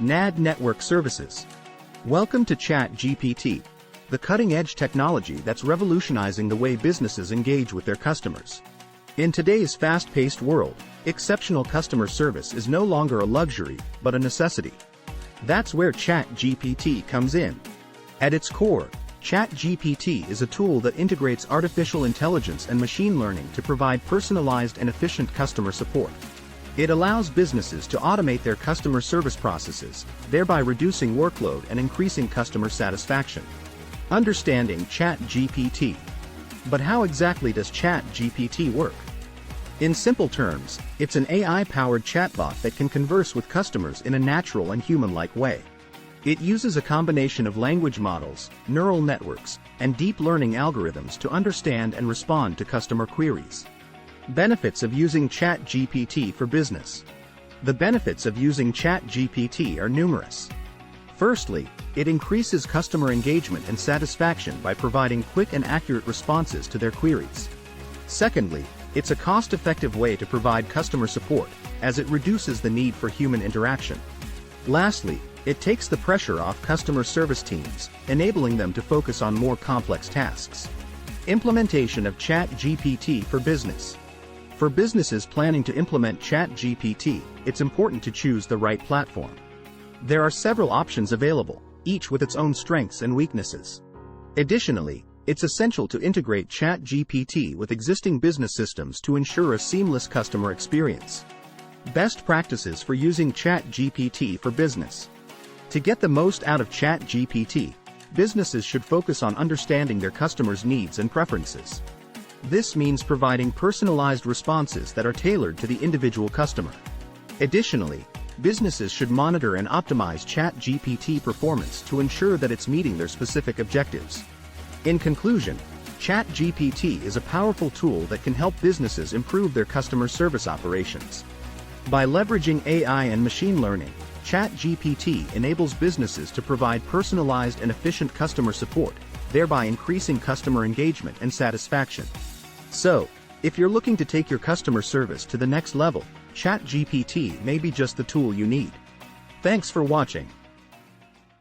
NAD network services. Welcome to Chat GPT, the cutting-edge technology that's revolutionizing the way businesses engage with their customers. In today's fast-paced world, exceptional customer service is no longer a luxury, but a necessity. That's where Chat GPT comes in. At its core, Chat GPT is a tool that integrates artificial intelligence and machine learning to provide personalized and efficient customer support. It allows businesses to automate their customer service processes, thereby reducing workload and increasing customer satisfaction. Understanding Chat GPT. But how exactly does Chat GPT work? In simple terms, it's an AI-powered chatbot that can converse with customers in a natural and human-like way. It uses a combination of language models, neural networks, and deep learning algorithms to understand and respond to customer queries. Benefits of using Chat GPT for business. The benefits of using Chat GPT are numerous. Firstly, it increases customer engagement and satisfaction by providing quick and accurate responses to their queries. Secondly, it's a cost-effective way to provide customer support, as it reduces the need for human interaction. Lastly, it takes the pressure off customer service teams, enabling them to focus on more complex tasks. Implementation of Chat GPT for business. For businesses planning to implement Chat GPT, it's important to choose the right platform. There are several options available, each with its own strengths and weaknesses. Additionally, it's essential to integrate Chat GPT with existing business systems to ensure a seamless customer experience. Best practices for using Chat GPT for business. To get the most out of Chat GPT, businesses should focus on understanding their customers' needs and preferences. This means providing personalized responses that are tailored to the individual customer. Additionally, businesses should monitor and optimize Chat GPT performance to ensure that it's meeting their specific objectives. In conclusion, Chat GPT is a powerful tool that can help businesses improve their customer service operations. By leveraging AI and machine learning, Chat GPT enables businesses to provide personalized and efficient customer support, thereby increasing customer engagement and satisfaction. So, if you're looking to take your customer service to the next level, Chat GPT may be just the tool you need. Thanks for watching.